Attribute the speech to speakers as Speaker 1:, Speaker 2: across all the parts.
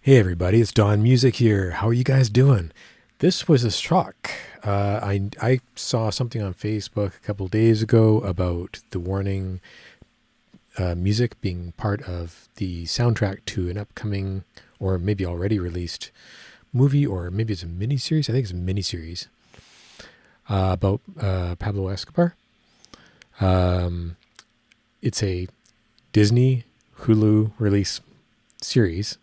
Speaker 1: Hey everybody, it's Don Music here. How are you guys doing? This was a shock. I saw something on Facebook a couple days ago about the warning music being part of the soundtrack to an upcoming or maybe already released movie, or maybe it's a miniseries. I think it's a miniseries about Pablo Escobar. It's a Disney Hulu release series.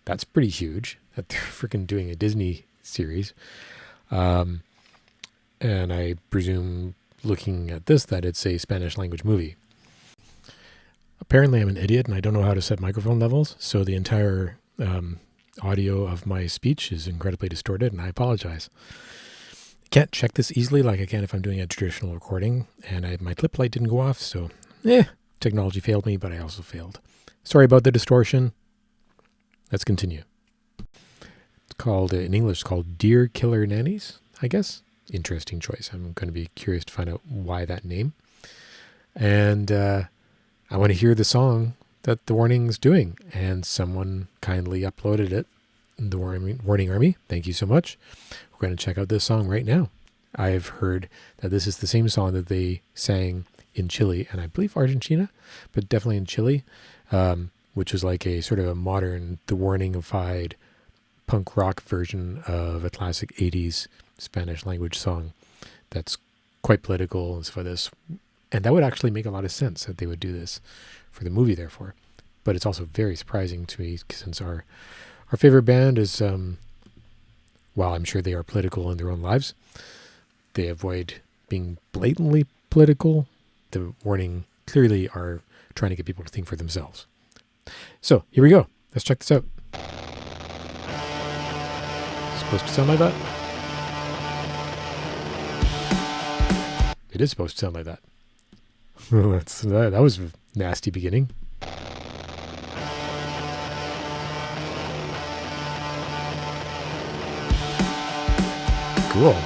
Speaker 1: That's pretty huge that they're freaking doing a Disney series. And I presume, looking at this, that it's a Spanish language movie. Apparently I'm an idiot and I don't know how to set microphone levels, so the entire audio of my speech is incredibly distorted, and I apologize. I can't check this easily like I can if I'm doing a traditional recording, and my clip light didn't go off, so technology failed me, but I also failed. Sorry about the distortion. Let's continue. It's called, in English, it's called Dear Killer Nannies, I guess. Interesting choice. I'm going to be curious to find out why that name. And I want to hear the song that the warning's doing. And someone kindly uploaded it. The Warning Army, thank you so much. We're going to check out this song right now. I've heard that this is the same song that they sang in Chile, and I believe Argentina, but definitely in Chile. Which is like a sort of a modern, The Warning-ified punk rock version of a classic 80s Spanish language song that's quite political and stuff like this. And that would actually make a lot of sense that they would do this for the movie, therefore. But it's also very surprising to me, since our favorite band is, while I'm sure they are political in their own lives, they avoid being blatantly political. The Warning clearly are trying to get people to think for themselves. So, here we go. Let's check this out. It's supposed to sound like that? It is supposed to sound like that. That was a nasty beginning. Cool.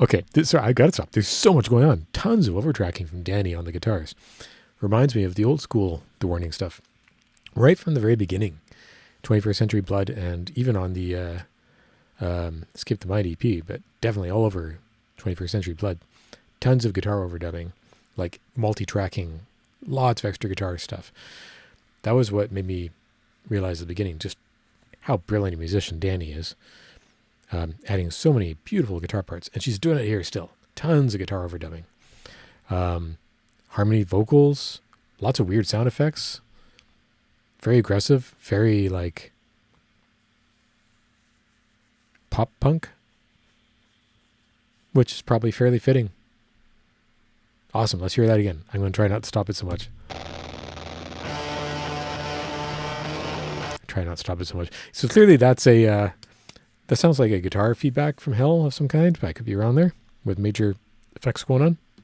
Speaker 1: Okay, sorry, I gotta stop. There's so much going on. Tons of overtracking from Danny on the guitars. Reminds me of the old school The Warning stuff. Right from the very beginning. 21st Century Blood, and even on the Skip the Mind EP, but definitely all over 21st Century Blood. Tons of guitar overdubbing, like multi-tracking, lots of extra guitar stuff. That was what made me realize at the beginning just how brilliant a musician Danny is. Adding so many beautiful guitar parts, and she's doing it here still. Tons of guitar overdubbing, harmony vocals, lots of weird sound effects. Very aggressive, very like pop punk, which is probably fairly fitting. Awesome. Let's hear that again. I'm going to try not to stop it so much. So clearly that's that sounds like a guitar feedback from hell of some kind. I could be around there with major effects going on. I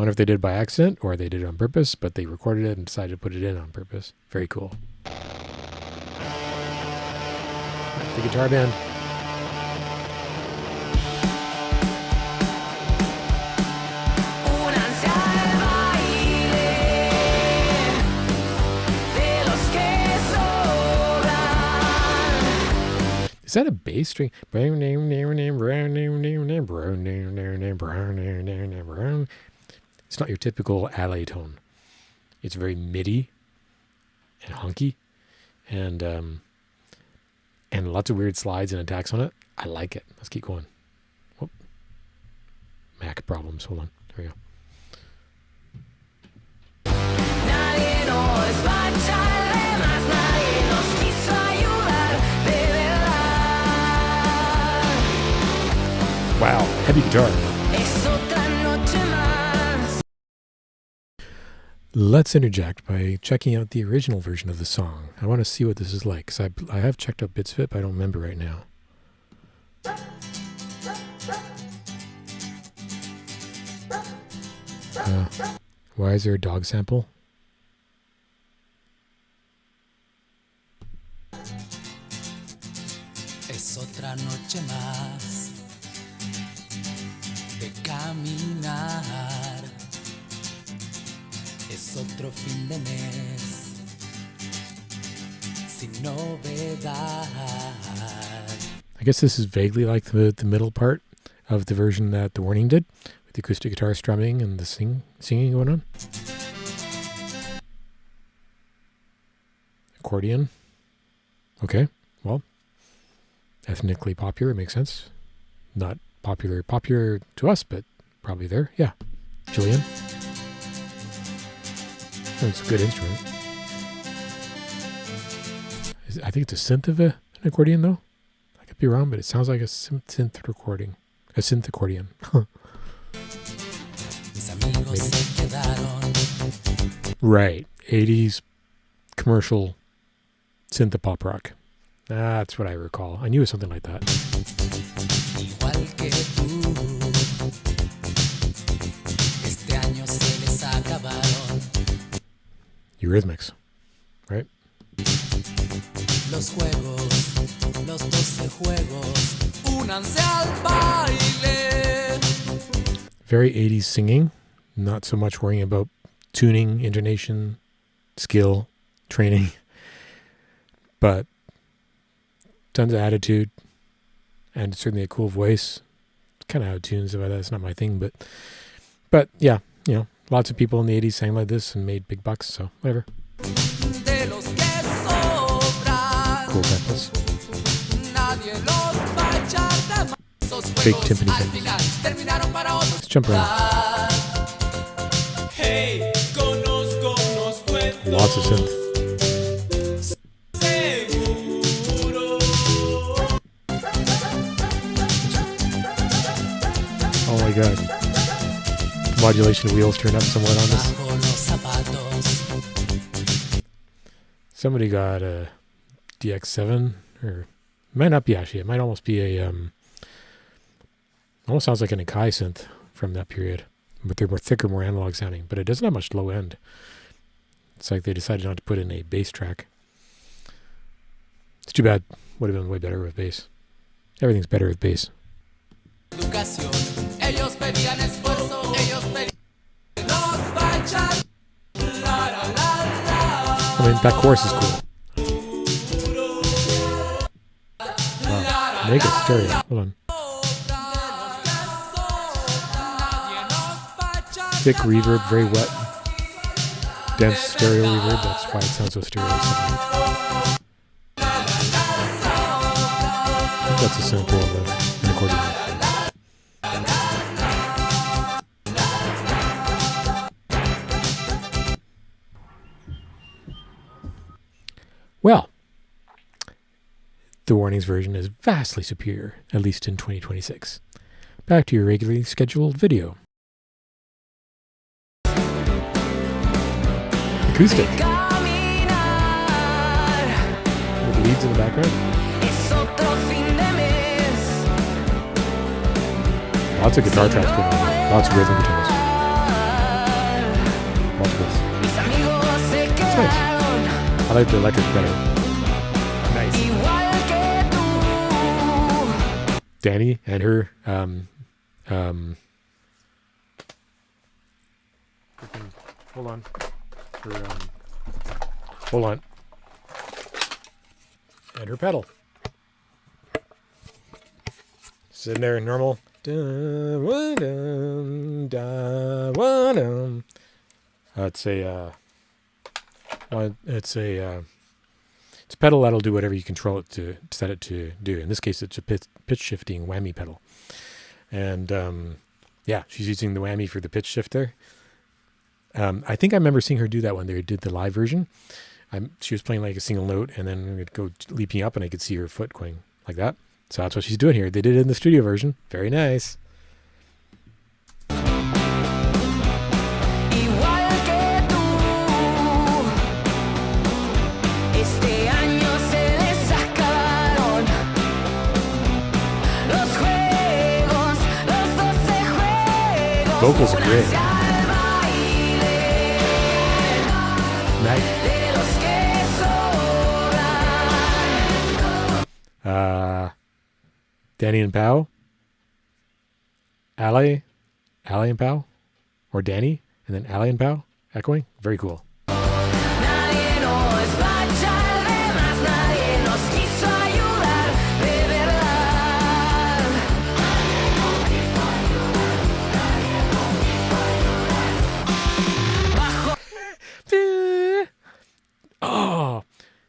Speaker 1: wonder if they did it by accident or they did it on purpose, but they recorded it and decided to put it in on purpose. Very cool. The guitar band. Is that a bass string? It's not your typical alley tone. It's very MIDI and honky, and lots of weird slides and attacks on it. I like it. Let's keep going. Whoop. Mac problems. Hold on. There we go. Wow, heavy guitar. Let's interject by checking out the original version of the song. I want to see what this is like, because I have checked out bits of it, but I don't remember right now. Why is there a dog sample?
Speaker 2: Es otra noche más de caminar. Es otro fin de mes sin novedad.
Speaker 1: I guess this is vaguely like the middle part of the version that The Warning did, with the acoustic guitar strumming and the singing going on. Accordion. Okay, well, ethnically popular, makes sense. Not popular to us, but probably there. Yeah, Julian. It's a good instrument. I think it's a synth of an accordion, though. I could be wrong, but it sounds like a synth recording. A synth accordion. Right. 80s commercial synth pop rock. That's what I recall. I knew it was something like that. Eurythmics, right?
Speaker 2: Los juegos, los 12 juegos, únanse al baile.
Speaker 1: Very 80s singing, not so much worrying about tuning, intonation, skill, training, but tons of attitude and certainly a cool voice. Kind of out of tune, so that's not my thing, but yeah, you know, lots of people in the 80s sang like this and made big bucks, so whatever. Cool peppers. Big timpani things. Let's jump around. Lots of synth. Oh my god. Modulation wheels turn up somewhat on this. Somebody got a DX7, or it might not be actually. It might almost be a almost sounds like an Akai synth from that period, but they're more thicker, more analog sounding. But it doesn't have much low end. It's like they decided not to put in a bass track. It's too bad. Would have been way better with bass. Everything's better with bass. I mean, that chorus is cool. Wow. Make it stereo. Hold on. Thick reverb, very wet. Dense stereo reverb. That's why it sounds so stereo. I think that's a sample of an accordion. Well, The Warning's version is vastly superior, at least in 2026. Back to your regularly scheduled video. Acoustic. With leads in the background. Lots of guitar tracks going on. Lots of rhythm guitars. Multiples. That's nice. I like the electric better. Nice. Danny and her hold on. Hold on. And her pedal. Sitting there normal. It's a pedal that'll do whatever you control it to set it to do. In this case, it's a pitch shifting whammy pedal. And yeah, she's using the whammy for the pitch shift there. I think I remember seeing her do that when they did the live version. She was playing like a single note and then it would go leaping up and I could see her foot going like that. So that's what she's doing here. They did it in the studio version. Very nice. Vocals are great. Nice.
Speaker 2: de los que sobran.
Speaker 1: Danny and Pao. Ali and Pao. Or Danny, and then Ali and Pao. Echoing. Very cool.
Speaker 2: Nadie nos va a echar de más, nadie nos quiso ayudar de verdad.
Speaker 1: Oh,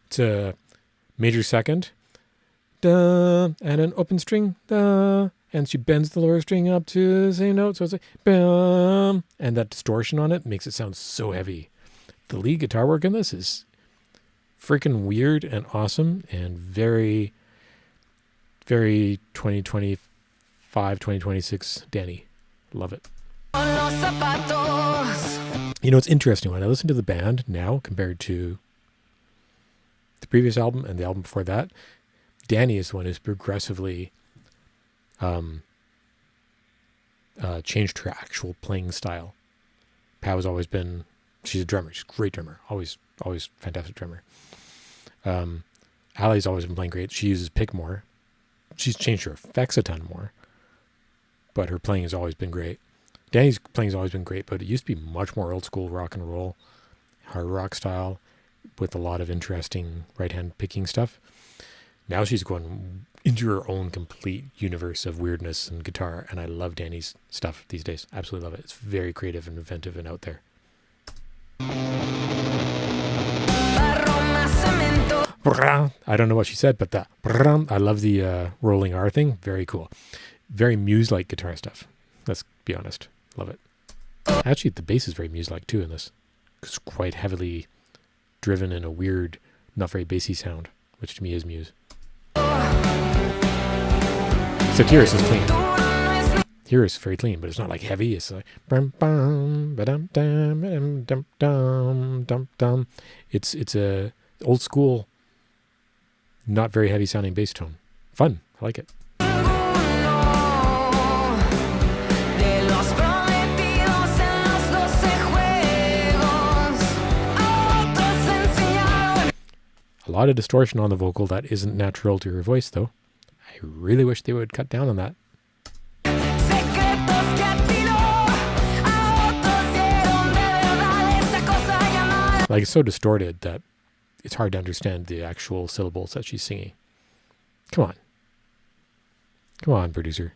Speaker 1: it's a major second. Da, and an open string. Da, and she bends the lower string up to the same note. So it's like, bam. And that distortion on it makes it sound so heavy. The lead guitar work in this is freaking weird and awesome and very, very 2025, 2026 Danny. Love it.
Speaker 2: Con los zapatos.
Speaker 1: You know, it's interesting when I listen to the band now compared to the previous album and the album before that. Danny is the one who's progressively changed her actual playing style. Pao has always been, she's a drummer. She's a great drummer. Always fantastic drummer. Ali's always been playing great. She uses pick more. She's changed her effects a ton more. But her playing has always been great. Danny's playing has always been great, but it used to be much more old school rock and roll, hard rock style with a lot of interesting right-hand picking stuff. Now she's going into her own complete universe of weirdness and guitar, and I love Danny's stuff these days. Absolutely love it. It's very creative and inventive and out there. I don't know what she said, but that I love the rolling R thing. Very cool. Very Muse-like guitar stuff. Let's be honest. Love it. Actually, the bass is very Muse-like too in this. It's quite heavily driven in a weird, not very bassy sound, which to me is Muse. Except here it's just clean. Here it's very clean, but it's not like heavy. It's like it's a old school, not very heavy sounding bass tone. Fun. I like it. A lot of distortion on the vocal that isn't natural to her voice, though. I really wish they would cut down on that. Like, it's so distorted that it's hard to understand the actual syllables that she's singing. Come on. Come on, producer.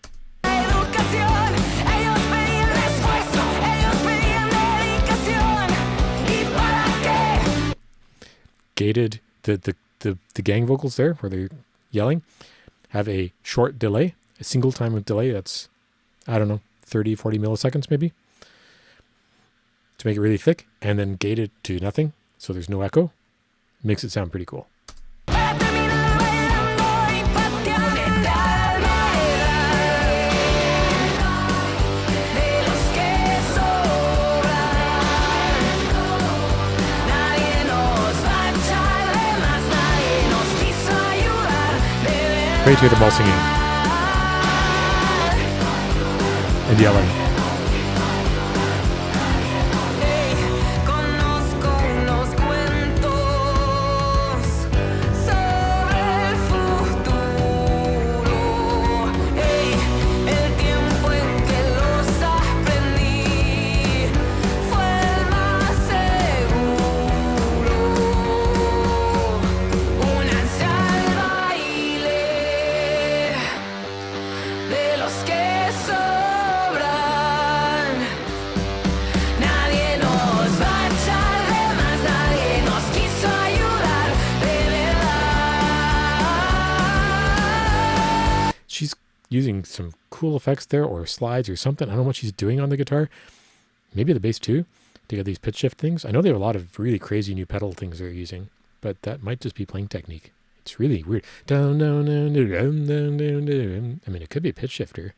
Speaker 1: Gated, the gang vocals there, where they're yelling, have a short delay, a single time of delay that's, I don't know, 30, 40 milliseconds maybe, to make it really thick, and then gated to nothing, so there's no echo. Makes it sound pretty cool. Great to hear them all singing and yelling. She's using some cool effects there, or slides or something. I don't know what she's doing on the guitar. Maybe the bass too, to get these pitch shift things. I know they have a lot of really crazy new pedal things they're using, but that might just be playing technique. It's really weird. I mean, it could be a pitch shifter.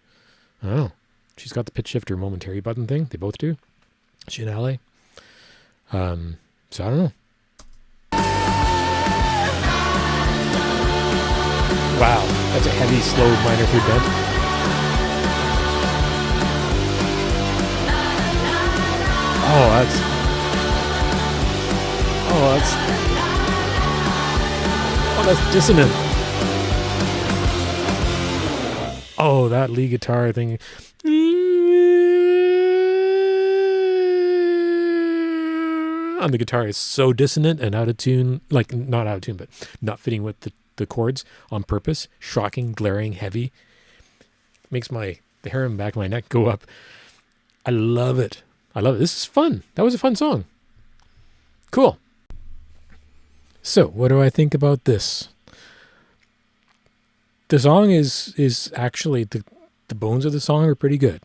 Speaker 1: I don't know. She's got the pitch shifter momentary button thing. They both do. She and Ali. So I don't know. Wow, that's a heavy, slow minor third bend. Oh, Oh, that's dissonant. Oh, that lead guitar thing. On the guitar is so dissonant and out of tune, like not out of tune, but not fitting with the chords on purpose. Shocking, glaring, heavy. Makes the hair on the back of my neck go up. I love it. I love it. This is fun. That was a fun song. Cool. So, what do I think about this? The song is actually, the bones of the song are pretty good.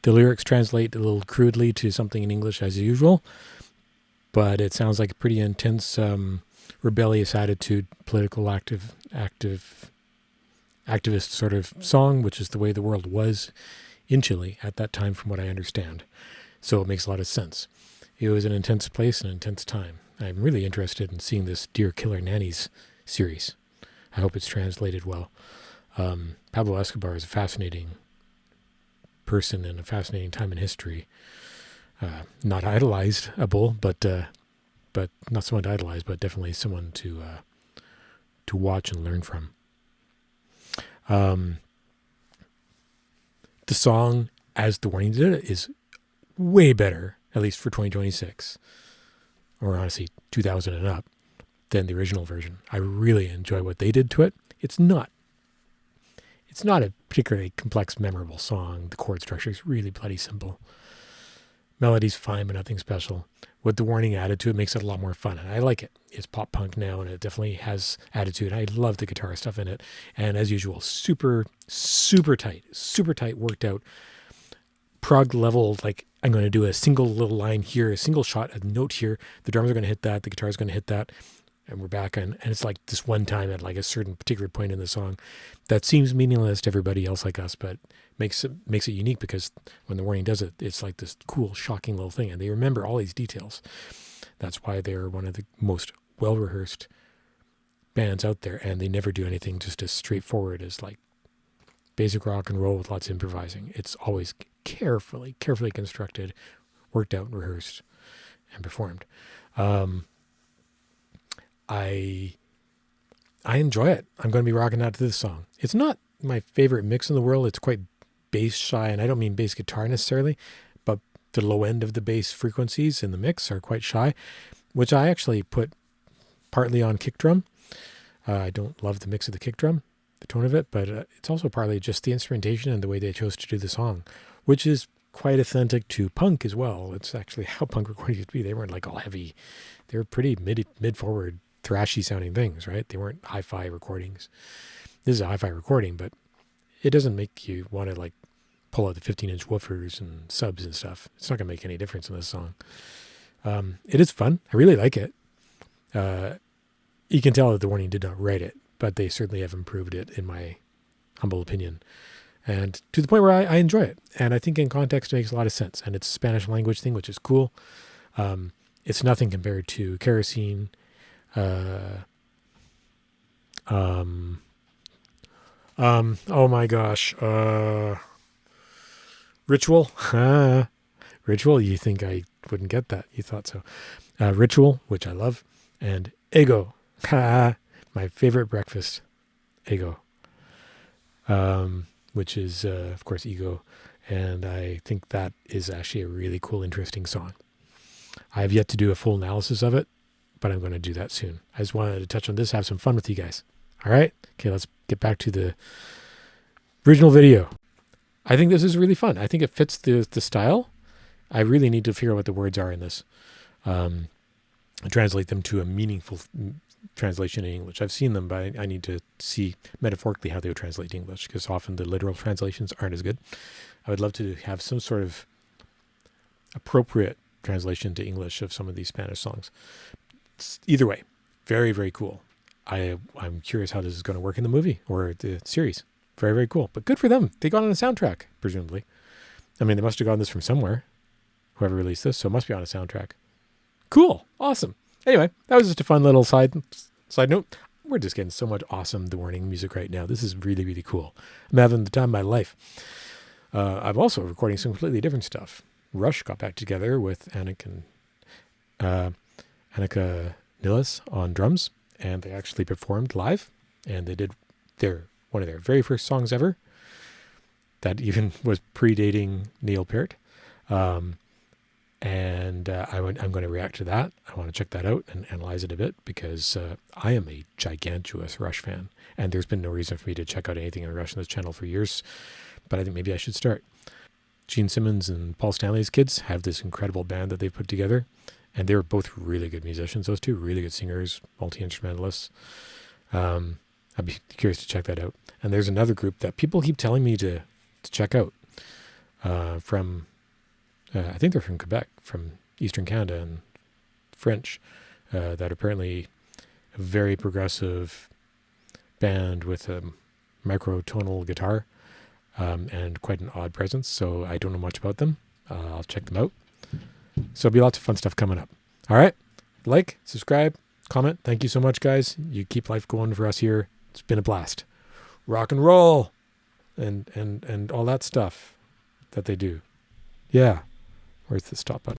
Speaker 1: The lyrics translate a little crudely to something in English as usual, but it sounds like a pretty intense, rebellious attitude, political activist sort of song, which is the way the world was in Chile at that time, from what I understand. So it makes a lot of sense. It was an intense place, an intense time. I'm really interested in seeing this Dear Killer Nannies series. I hope it's translated well. Pablo Escobar is a fascinating person and a fascinating time in history. Not idolizable, but not someone to idolize, but definitely someone to watch and learn from. The song, as The Warning did it, is way better, at least for 2026, or honestly 2000 and up, than the original version. I really enjoy what they did to it. It's not a particularly complex, memorable song. The chord structure is really bloody simple. Melody's fine, but nothing special. What The Warning added to it makes it a lot more fun, and I like it. It's pop punk now, and it definitely has attitude. I love the guitar stuff in it, and as usual, super tight, worked out, prog level. Like, I'm going to do a single little line here, a single shot, a note here. The drums are going to hit that, the guitar's going to hit that, and we're back on. And it's like this one time at like a certain particular point in the song that seems meaningless to everybody else like us, but makes it unique, because when The Warning does it, it's like this cool, shocking little thing, and they remember all these details. That's why they're one of the most well-rehearsed bands out there, and they never do anything just as straightforward as like basic rock and roll with lots of improvising. It's always carefully constructed, worked out, and rehearsed, and performed. I enjoy it. I'm going to be rocking out to this song. It's not my favorite mix in the world. It's quite bass shy, and I don't mean bass guitar necessarily, but the low end of the bass frequencies in the mix are quite shy, which I actually put partly on kick drum. I don't love the mix of the kick drum, the tone of it, but it's also partly just the instrumentation and the way they chose to do the song, which is quite authentic to punk as well. It's actually how punk recordings used to be. They weren't like all heavy. They were pretty mid-forward, thrashy sounding things, right? They weren't hi-fi recordings. This is a hi-fi recording, but it doesn't make you want to like pull out the 15-inch woofers and subs and stuff. It's not going to make any difference in this song. It is fun. I really like it. You can tell that The Warning did not write it, but they certainly have improved it, in my humble opinion. And to the point where I enjoy it. And I think in context it makes a lot of sense. And it's a Spanish language thing, which is cool. It's nothing compared to Kerosene. Oh my gosh. Ritual. Ritual. You think I wouldn't get that. You thought so. Ritual, which I love. And Ego. My favorite breakfast. Ego. Which is, of course, Ego. And I think that is actually a really cool, interesting song. I have yet to do a full analysis of it, but I'm going to do that soon. I just wanted to touch on this, have some fun with you guys. All right? Okay, let's get back to the original video. I think this is really fun. I think it fits the style. I really need to figure out what the words are in this. And translate them to a meaningful translation in English. I've seen them, but I need to see metaphorically how they would translate to English, because often the literal translations aren't as good. I would love to have some sort of appropriate translation to English of some of these Spanish songs. Either way, very, very cool. I'm curious how this is going to work in the movie or the series. Very, very cool. But good for them. They got on a soundtrack, presumably. I mean, they must have gotten this from somewhere, whoever released this, so it must be on a soundtrack. Cool. Awesome. Anyway, that was just a fun little side note. We're just getting so much awesome The Warning music right now. This is really, really cool. I'm having the time of my life. I'm also recording some completely different stuff. Rush got back together with Annika Nilis on drums, and they actually performed live, and they did one of their very first songs ever. That even was predating Neil Peart. I'm going to react to that. I want to check that out and analyze it a bit, because I am a gigantuous Rush fan, and there's been no reason for me to check out anything in Rush on this channel for years, but I think maybe I should start. Gene Simmons and Paul Stanley's kids have this incredible band that they've put together, and they were both really good musicians. Those two really good singers, multi-instrumentalists. I'd be curious to check that out. And there's another group that people keep telling me to check out from, I think they're from Quebec, from Eastern Canada, and French, that apparently a very progressive band with a microtonal guitar, and quite an odd presence. So I don't know much about them. I'll check them out. So there'll be lots of fun stuff coming up. All right. Like, subscribe, comment. Thank you so much, guys. You keep life going for us here. It's been a blast. Rock and roll and all that stuff that they do. Yeah. Where's the stop button?